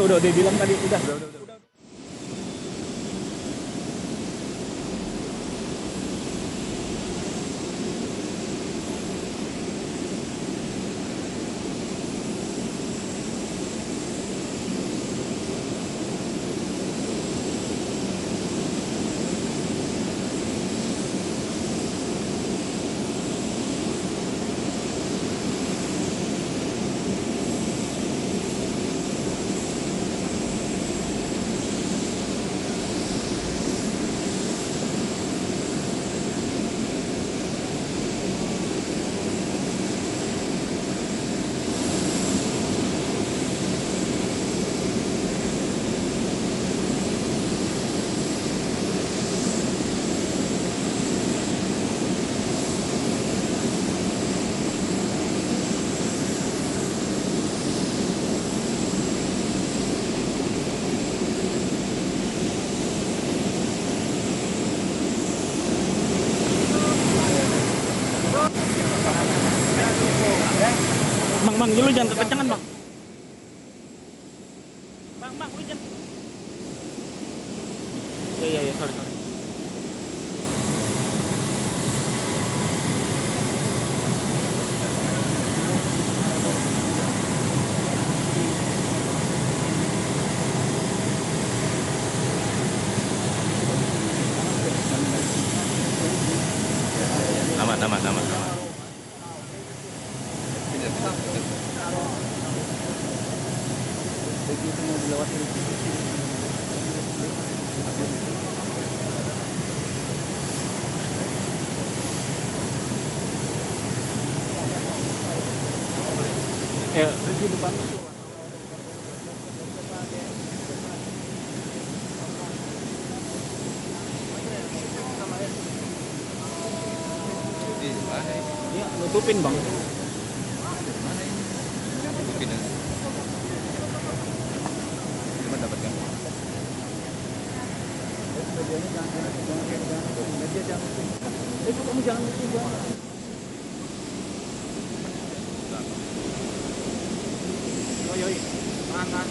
Udah dia bilang tadi udah. Bang, lu jangan kekencangan, Bang. Bang, lu jangan. Iya, sorry. Aman. Begitu mau dilewati. Ya, di depan. Iya, nutupin, Bang. Nutupin. Cuma dapatkan. Kamu jangan lupa. Yoi. Tahan.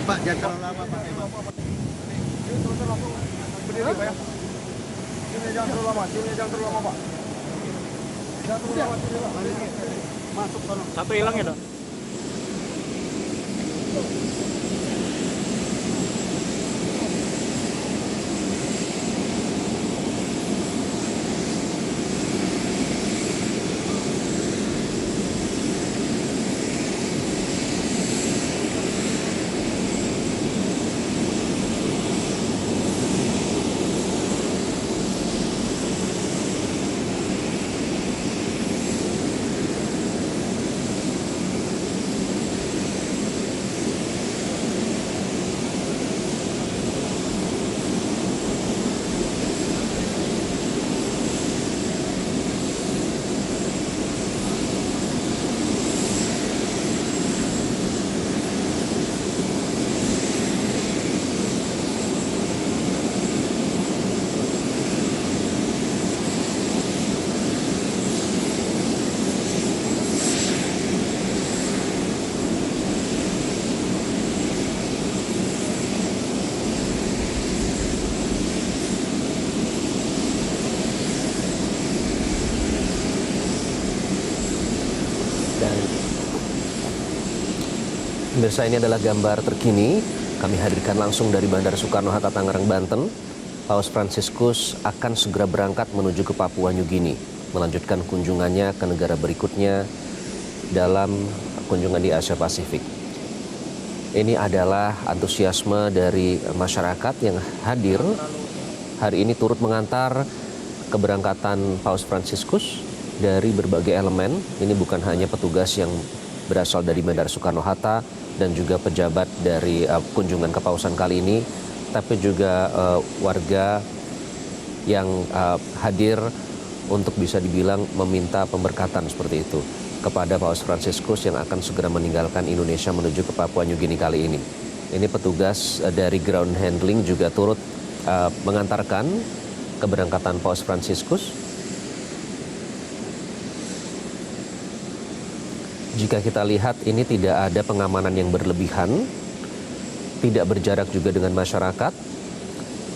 Pak, jangan terlalu lama Pak. Berdiri Pak ya. Sini jangan terlalu lama, Pak. Jangan terlalu lama, masuk sana. Satu hilang ya, Dok? Pemirsa, ini adalah gambar terkini kami hadirkan langsung dari Bandara Soekarno-Hatta, Tangerang, Banten. Paus Fransiskus akan segera berangkat menuju ke Papua New Guinea, melanjutkan kunjungannya ke negara berikutnya dalam kunjungan di Asia Pasifik. Ini adalah antusiasme dari masyarakat yang hadir hari ini turut mengantar keberangkatan Paus Fransiskus dari berbagai elemen. Ini bukan hanya petugas yang berasal dari Bandara Soekarno-Hatta dan juga pejabat dari kunjungan kepausan kali ini, tapi juga warga yang hadir untuk bisa dibilang meminta pemberkatan seperti itu kepada Paus Fransiskus yang akan segera meninggalkan Indonesia menuju ke Papua New Guinea kali ini. Ini petugas dari ground handling juga turut mengantarkan keberangkatan Paus Fransiskus. Jika kita lihat, ini tidak ada pengamanan yang berlebihan, tidak berjarak juga dengan masyarakat.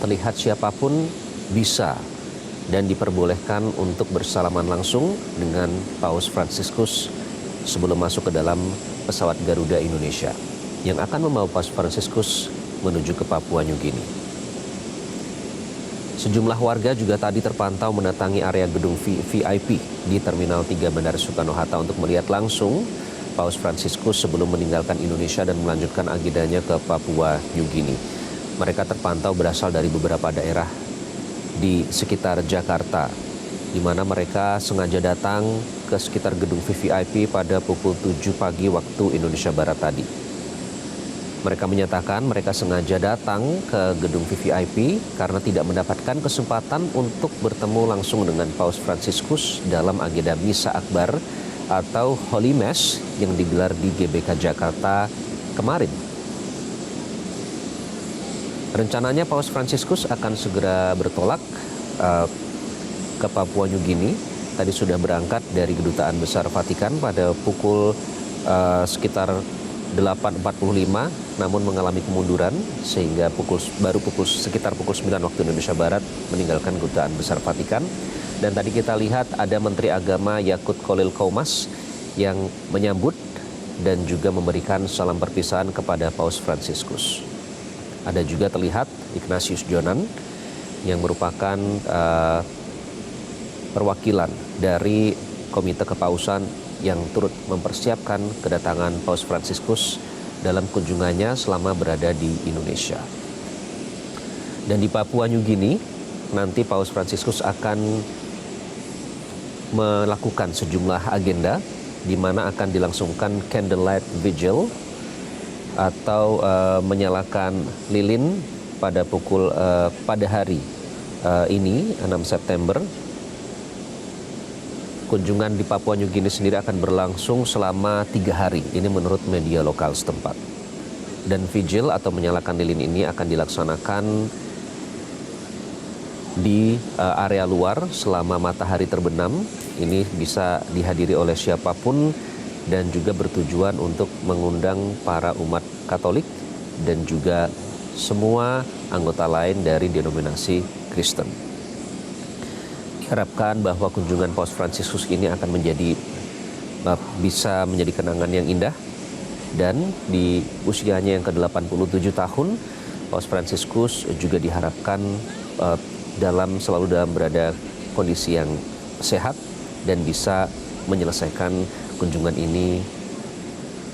Terlihat siapapun bisa dan diperbolehkan untuk bersalaman langsung dengan Paus Fransiskus sebelum masuk ke dalam pesawat Garuda Indonesia yang akan membawa Paus Fransiskus menuju ke Papua New Guinea. Sejumlah warga juga tadi terpantau mendatangi area gedung VIP di Terminal 3 Bandara Soekarno-Hatta untuk melihat langsung Paus Fransiskus sebelum meninggalkan Indonesia dan melanjutkan agendanya ke Papua New Guinea. Mereka terpantau berasal dari beberapa daerah di sekitar Jakarta, di mana mereka sengaja datang ke sekitar gedung VIP pada pukul 7 pagi waktu Indonesia Barat tadi. Mereka menyatakan mereka sengaja datang ke gedung VIP karena tidak mendapatkan kesempatan untuk bertemu langsung dengan Paus Fransiskus dalam agenda Misa Akbar atau Holy Mass yang digelar di GBK Jakarta kemarin. Rencananya Paus Fransiskus akan segera bertolak ke Papua New Guinea. Tadi sudah berangkat dari Kedutaan Besar Vatikan pada pukul sekitar 8.45, namun mengalami kemunduran sehingga sekitar pukul 9 waktu Indonesia Barat meninggalkan Kedutaan Besar Vatikan. Dan tadi kita lihat ada Menteri Agama Yakut Khalil Qaumas yang menyambut dan juga memberikan salam perpisahan kepada Paus Fransiskus. Ada juga terlihat Ignatius Jonan yang merupakan perwakilan dari Komite Kepausan yang turut mempersiapkan kedatangan Paus Fransiskus dalam kunjungannya selama berada di Indonesia. Dan di Papua New Guinea, nanti Paus Fransiskus akan melakukan sejumlah agenda di mana akan dilangsungkan candlelight vigil atau menyalakan lilin pada hari ini 6 September. Kunjungan di Papua New Guinea sendiri akan berlangsung selama 3 hari. Ini menurut media lokal setempat. Dan vigil atau menyalakan lilin ini akan dilaksanakan di area luar selama matahari terbenam. Ini bisa dihadiri oleh siapapun dan juga bertujuan untuk mengundang para umat Katolik dan juga semua anggota lain dari denominasi Kristen. Diharapkan bahwa kunjungan Paus Fransiskus ini akan bisa menjadi kenangan yang indah, dan di usianya yang ke-87 tahun, Paus Fransiskus juga diharapkan selalu berada kondisi yang sehat dan bisa menyelesaikan kunjungan ini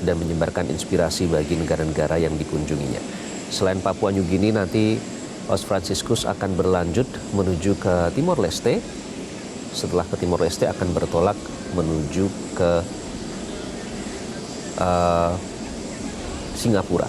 dan menyebarkan inspirasi bagi negara-negara yang dikunjunginya. Selain Papua New Guinea, nanti Paus Fransiskus akan berlanjut menuju ke Timor Leste. Setelah ke Timor Leste akan bertolak menuju ke Singapura.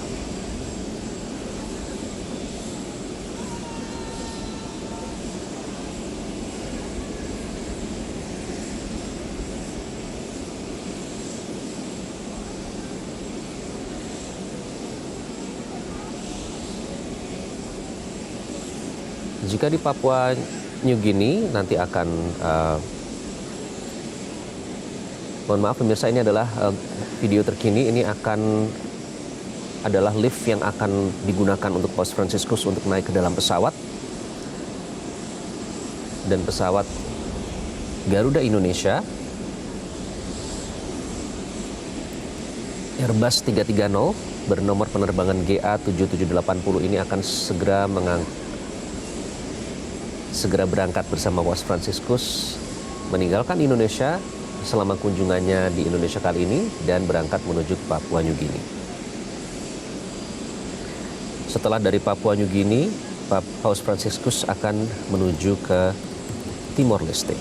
Jika di Papua New Guinea nanti akan mohon maaf pemirsa, ini adalah video terkini. Ini adalah lift yang akan digunakan untuk Paus Fransiskus untuk naik ke dalam pesawat. Dan pesawat Garuda Indonesia Airbus 330 bernomor penerbangan GA7780 ini akan segera berangkat bersama Paus Fransiskus meninggalkan Indonesia selama kunjungannya di Indonesia kali ini dan berangkat menuju ke Papua New Guinea. Setelah dari Papua New Guinea, Paus Fransiskus akan menuju ke Timor Leste.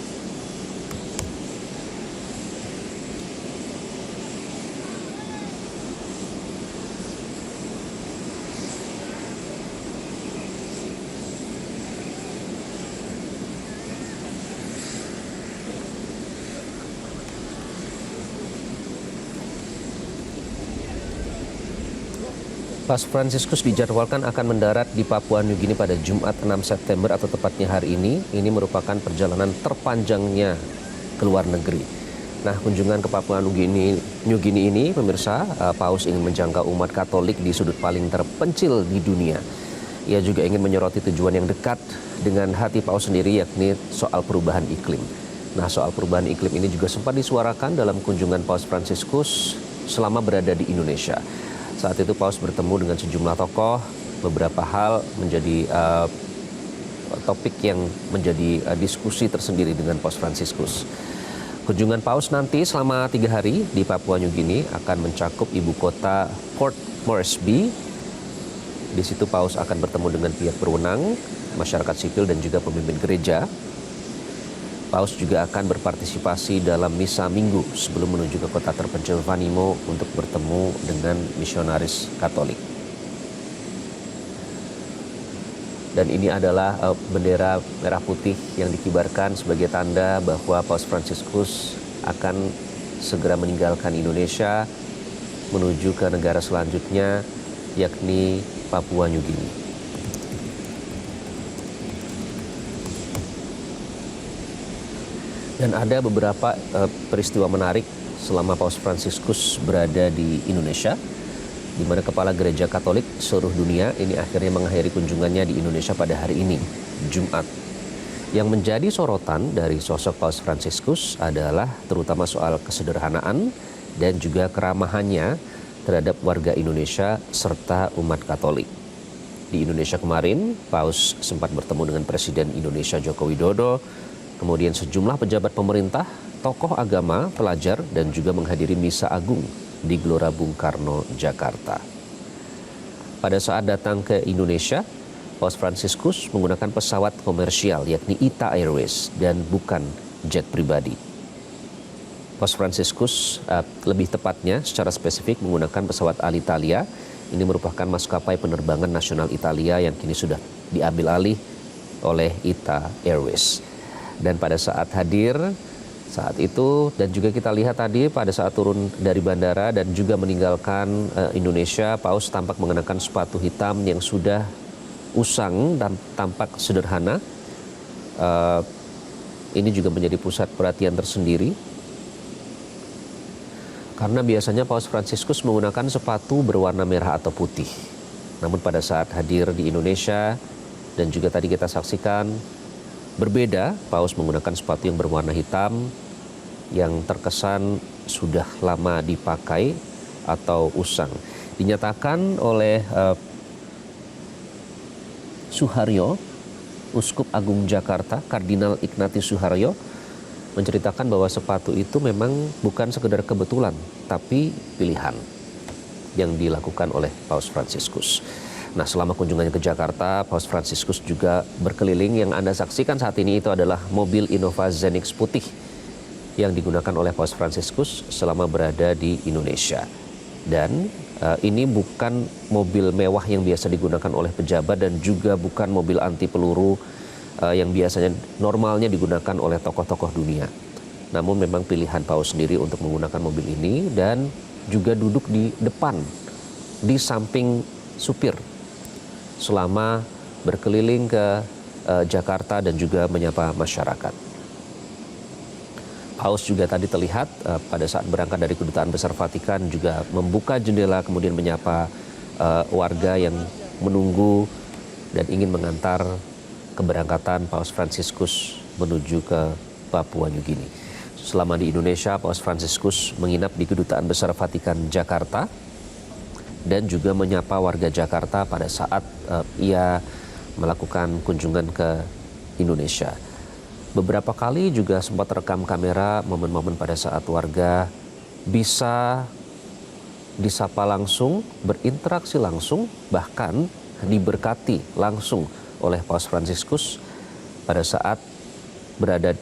Paus Fransiskus dijadwalkan akan mendarat di Papua New Guinea pada Jumat 6 September atau tepatnya hari ini. Ini merupakan perjalanan terpanjangnya ke luar negeri. Nah, kunjungan ke Papua New Guinea ini, pemirsa, Paus ingin menjangkau umat Katolik di sudut paling terpencil di dunia. Ia juga ingin menyoroti tujuan yang dekat dengan hati Paus sendiri, yakni soal perubahan iklim. Nah, soal perubahan iklim ini juga sempat disuarakan dalam kunjungan Paus Fransiskus selama berada di Indonesia. Saat itu Paus bertemu dengan sejumlah tokoh, beberapa hal menjadi topik yang menjadi diskusi tersendiri dengan Paus Fransiskus. Kunjungan Paus nanti selama 3 hari di Papua New Guinea akan mencakup ibu kota Port Moresby. Di situ Paus akan bertemu dengan pihak berwenang, masyarakat sipil dan juga pemimpin gereja. Paus juga akan berpartisipasi dalam misa minggu sebelum menuju ke kota terpencil Vanimo untuk bertemu dengan misionaris Katolik. Dan ini adalah bendera merah putih yang dikibarkan sebagai tanda bahwa Paus Fransiskus akan segera meninggalkan Indonesia menuju ke negara selanjutnya, yakni Papua New Guinea. Dan ada beberapa peristiwa menarik selama Paus Fransiskus berada di Indonesia, di mana Kepala Gereja Katolik seluruh dunia ini akhirnya mengakhiri kunjungannya di Indonesia pada hari ini, Jumat. Yang menjadi sorotan dari sosok Paus Fransiskus adalah terutama soal kesederhanaan dan juga keramahannya terhadap warga Indonesia serta umat Katolik. Di Indonesia kemarin, Paus sempat bertemu dengan Presiden Indonesia Joko Widodo, kemudian sejumlah pejabat pemerintah, tokoh agama, pelajar, dan juga menghadiri Misa Agung di Gelora Bung Karno, Jakarta. Pada saat datang ke Indonesia, Paus Fransiskus menggunakan pesawat komersial yakni ITA Airways dan bukan jet pribadi. Paus Fransiskus lebih tepatnya secara spesifik menggunakan pesawat Alitalia. Ini merupakan maskapai penerbangan nasional Italia yang kini sudah diambil alih oleh ITA Airways. Dan pada saat hadir saat itu dan juga kita lihat tadi pada saat turun dari bandara dan juga meninggalkan Indonesia, Paus tampak mengenakan sepatu hitam yang sudah usang dan tampak sederhana. Ini juga menjadi pusat perhatian tersendiri karena biasanya Paus Fransiskus menggunakan sepatu berwarna merah atau putih. Namun pada saat hadir di Indonesia dan juga tadi kita saksikan berbeda, Paus menggunakan sepatu yang berwarna hitam yang terkesan sudah lama dipakai atau usang. Dinyatakan oleh Suharyo, Uskup Agung Jakarta, Kardinal Ignatius Suharyo, menceritakan bahwa sepatu itu memang bukan sekedar kebetulan, tapi pilihan yang dilakukan oleh Paus Fransiskus. Nah, selama kunjungannya ke Jakarta, Paus Fransiskus juga berkeliling. Yang Anda saksikan saat ini itu adalah mobil Innova Zenix putih yang digunakan oleh Paus Fransiskus selama berada di Indonesia. Dan ini bukan mobil mewah yang biasa digunakan oleh pejabat dan juga bukan mobil anti peluru yang biasanya normalnya digunakan oleh tokoh-tokoh dunia. Namun memang pilihan Paus sendiri untuk menggunakan mobil ini dan juga duduk di depan, di samping supir selama berkeliling ke Jakarta dan juga menyapa masyarakat. Paus juga tadi terlihat pada saat berangkat dari Kedutaan Besar Vatikan juga membuka jendela kemudian menyapa warga yang menunggu dan ingin mengantar keberangkatan Paus Fransiskus menuju ke Papua New Guinea. Selama di Indonesia, Paus Fransiskus menginap di Kedutaan Besar Vatikan Jakarta dan juga menyapa warga Jakarta pada saat ia melakukan kunjungan ke Indonesia. Beberapa kali juga sempat rekam kamera momen-momen pada saat warga bisa disapa langsung, berinteraksi langsung, bahkan diberkati langsung oleh Paus Fransiskus pada saat berada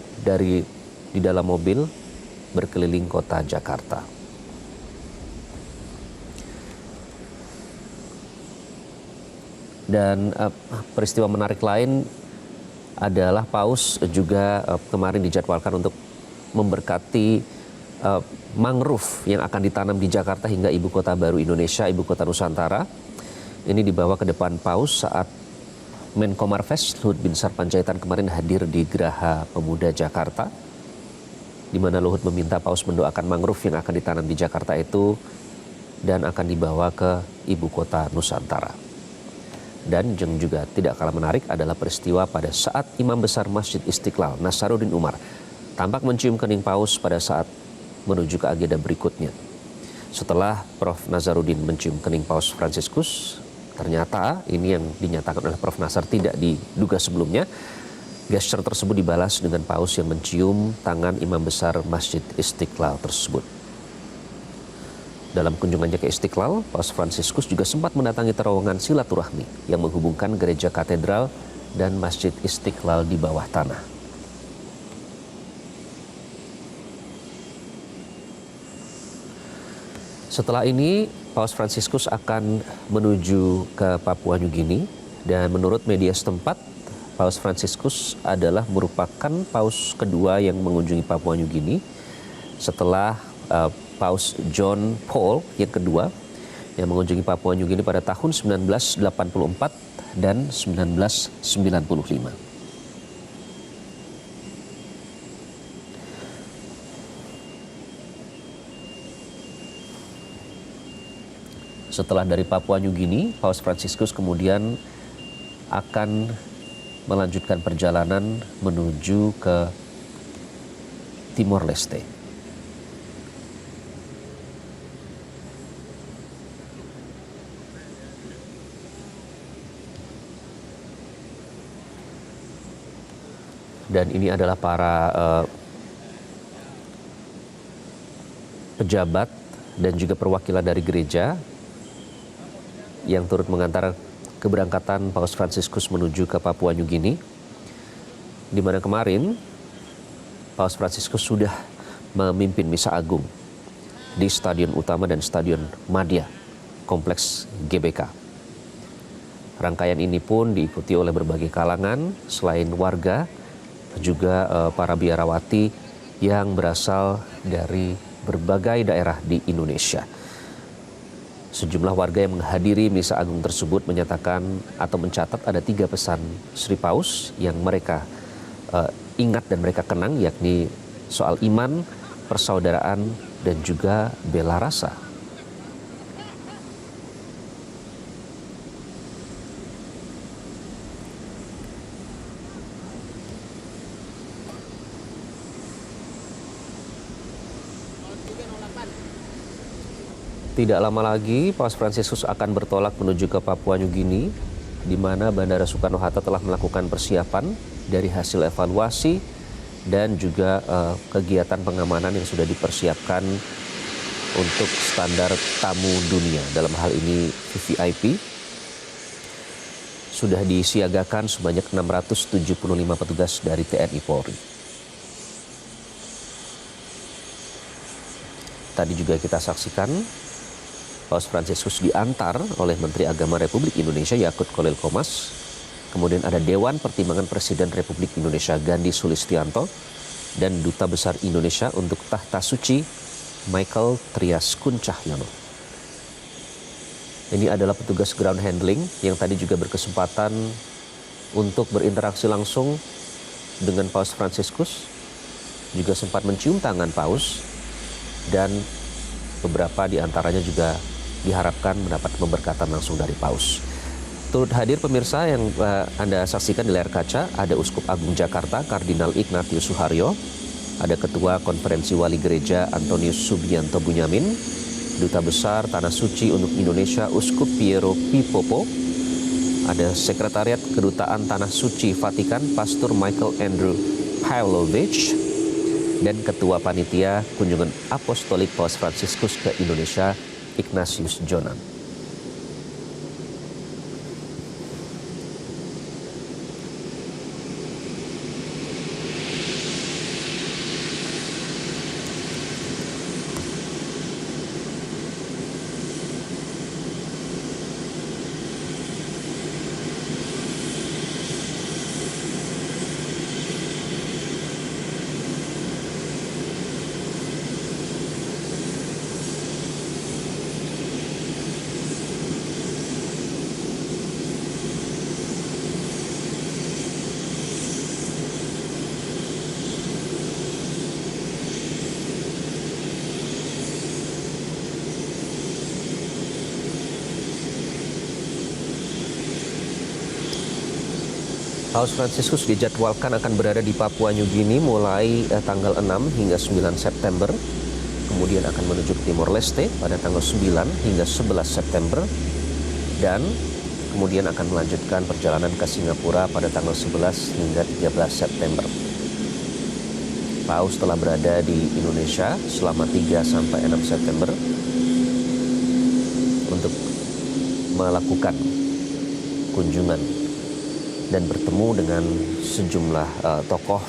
di dalam mobil berkeliling kota Jakarta. Dan peristiwa menarik lain adalah Paus juga kemarin dijadwalkan untuk memberkati mangrove yang akan ditanam di Jakarta hingga ibu kota baru Indonesia, ibu kota Nusantara. Ini dibawa ke depan Paus saat Menko Marves Luhut Binsar Panjaitan kemarin hadir di Geraha Pemuda Jakarta, di mana Luhut meminta Paus mendoakan mangrove yang akan ditanam di Jakarta itu dan akan dibawa ke ibu kota Nusantara. Dan yang juga tidak kalah menarik adalah peristiwa pada saat Imam Besar Masjid Istiqlal, Nasaruddin Umar, tampak mencium kening Paus pada saat menuju ke agenda berikutnya. Setelah Prof. Nasaruddin mencium kening Paus Fransiskus, ternyata ini yang dinyatakan oleh Prof. Nasar tidak diduga sebelumnya. Gesture tersebut dibalas dengan Paus yang mencium tangan Imam Besar Masjid Istiqlal tersebut. Dalam kunjungannya ke Istiqlal, Paus Fransiskus juga sempat mendatangi terowongan silaturahmi yang menghubungkan gereja katedral dan Masjid Istiqlal di bawah tanah. Setelah ini, Paus Fransiskus akan menuju ke Papua New Guinea dan menurut media setempat, Paus Fransiskus adalah merupakan Paus kedua yang mengunjungi Papua New Guinea setelah Paus John Paul yang kedua yang mengunjungi Papua New Guinea pada tahun 1984 dan 1995. Setelah dari Papua New Guinea, Paus Fransiskus kemudian akan melanjutkan perjalanan menuju ke Timor Leste. Dan ini adalah para pejabat dan juga perwakilan dari gereja yang turut mengantar keberangkatan Paus Fransiskus menuju ke Papua New Guinea, di mana kemarin Paus Fransiskus sudah memimpin misa agung di Stadion Utama dan Stadion Madia, Kompleks GBK. Rangkaian ini pun diikuti oleh berbagai kalangan selain warga, juga para biarawati yang berasal dari berbagai daerah di Indonesia. Sejumlah warga yang menghadiri misa agung tersebut menyatakan atau mencatat ada 3 pesan Sri Paus yang mereka ingat dan mereka kenang, yakni soal iman, persaudaraan, dan juga bela rasa. Tidak lama lagi, Paus Fransiskus akan bertolak menuju ke Papua New Guinea, di mana Bandara Soekarno-Hatta telah melakukan persiapan dari hasil evaluasi dan juga kegiatan pengamanan yang sudah dipersiapkan untuk standar tamu dunia. Dalam hal ini VVIP sudah disiagakan sebanyak 675 petugas dari TNI Polri. Tadi juga kita saksikan Paus Fransiskus diantar oleh Menteri Agama Republik Indonesia Yakut Khalil Qomas. Kemudian ada Dewan Pertimbangan Presiden Republik Indonesia Gandhi Sulistianto dan Duta Besar Indonesia untuk Tahta Suci Michael Trias Kuncahyono. Ini adalah petugas ground handling yang tadi juga berkesempatan untuk berinteraksi langsung dengan Paus Fransiskus, juga sempat mencium tangan Paus, dan beberapa di antaranya juga diharapkan mendapat pemberkatan langsung dari Paus. Turut hadir pemirsa yang Anda saksikan di layar kaca, ada Uskup Agung Jakarta Kardinal Ignatius Suharyo, ada Ketua Konferensi Wali Gereja Antonius Subianto Bunyamin, Duta Besar Tanah Suci untuk Indonesia Uskup Piero Pipopo, ada Sekretariat Kedutaan Tanah Suci Vatikan Pastor Michael Andrew Pavlovich, dan Ketua Panitia Kunjungan Apostolik Paus Fransiskus ke Indonesia Ignatius Jonan. Paus Fransiskus dijadwalkan akan berada di Papua New Guinea mulai tanggal 6 hingga 9 September. Kemudian akan menuju ke Timor Leste pada tanggal 9 hingga 11 September. Dan kemudian akan melanjutkan perjalanan ke Singapura pada tanggal 11 hingga 13 September. Paus telah berada di Indonesia selama 3 sampai 6 September untuk melakukan kunjungan dan bertemu dengan sejumlah tokoh,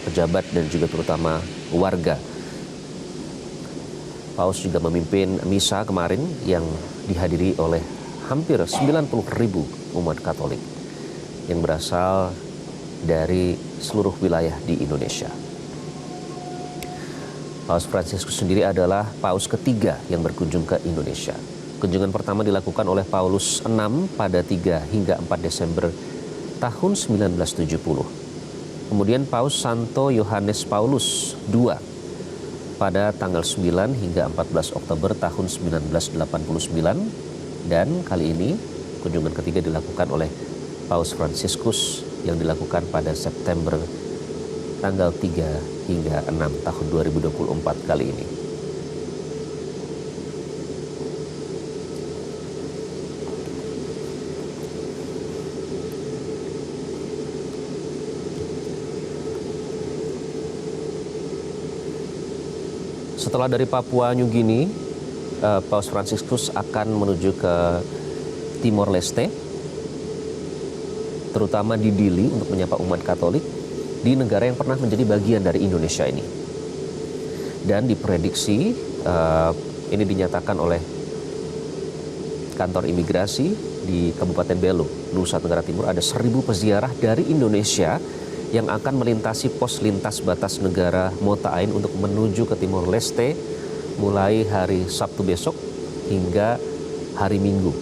pejabat, dan juga terutama warga. Paus juga memimpin misa kemarin yang dihadiri oleh hampir 90.000 umat Katolik yang berasal dari seluruh wilayah di Indonesia. Paus Fransiskus sendiri adalah Paus ketiga yang berkunjung ke Indonesia. Kunjungan pertama dilakukan oleh Paulus VI pada 3 hingga 4 Desember tahun 1970. Kemudian Paus Santo Yohanes Paulus II pada tanggal 9 hingga 14 Oktober tahun 1989, dan kali ini kunjungan ketiga dilakukan oleh Paus Fransiskus yang dilakukan pada September tanggal 3 hingga 6 tahun 2024 kali ini. Setelah dari Papua New Guinea, Paus Fransiskus akan menuju ke Timor Leste, terutama di Dili untuk menyapa umat Katolik di negara yang pernah menjadi bagian dari Indonesia ini. Dan diprediksi, ini dinyatakan oleh kantor imigrasi di Kabupaten Belu, Nusa Tenggara Timur, ada 1.000 peziarah dari Indonesia yang akan melintasi pos lintas batas negara Mota Ain untuk menuju ke Timor Leste mulai hari Sabtu besok hingga hari Minggu.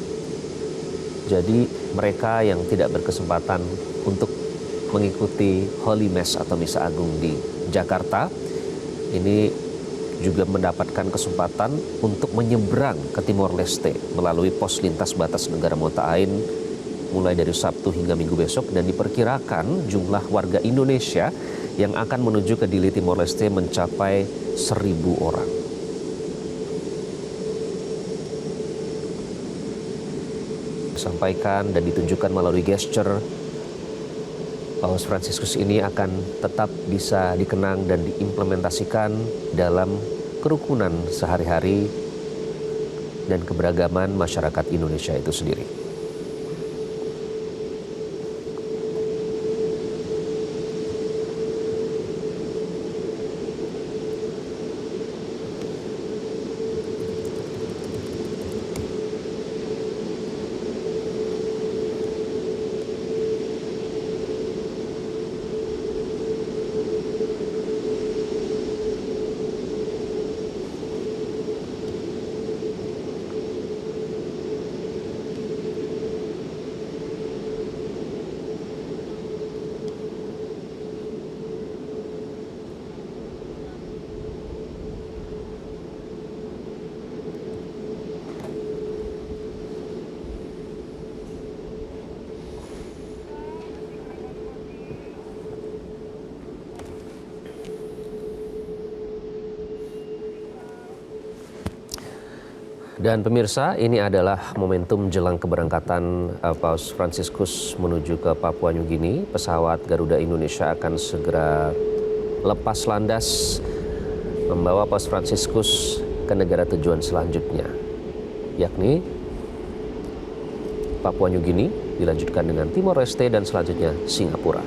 Jadi mereka yang tidak berkesempatan untuk mengikuti Holy Mass atau Misa Agung di Jakarta ini juga mendapatkan kesempatan untuk menyeberang ke Timor Leste melalui pos lintas batas negara Mota Ain mulai dari Sabtu hingga Minggu besok, dan diperkirakan jumlah warga Indonesia yang akan menuju ke Dili Timor Leste mencapai 1.000 orang. Disampaikan dan ditunjukkan melalui gesture, Paus Fransiskus ini akan tetap bisa dikenang dan diimplementasikan dalam kerukunan sehari-hari dan keberagaman masyarakat Indonesia itu sendiri. Dan pemirsa, ini adalah momentum jelang keberangkatan Paus Fransiskus menuju ke Papua Nugini. Pesawat Garuda Indonesia akan segera lepas landas membawa Paus Fransiskus ke negara tujuan selanjutnya, yakni Papua Nugini, dilanjutkan dengan Timor Leste dan selanjutnya Singapura.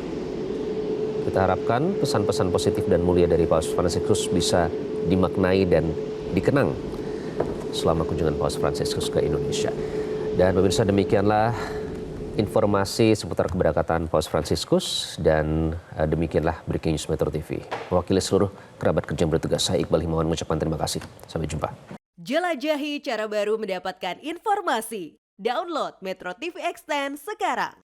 Kita harapkan pesan-pesan positif dan mulia dari Paus Fransiskus bisa dimaknai dan dikenang selama kunjungan Paus Fransiskus ke Indonesia. Dan pemirsa, demikianlah informasi seputar keberangkatan Paus Fransiskus dan demikianlah Breaking News Metro TV. Mewakili seluruh kerabat kerja yang bertugas, saya Iqbal Himawan mengucapkan terima kasih. Sampai jumpa. Jelajahi cara baru mendapatkan informasi. Download Metro TV Extend sekarang.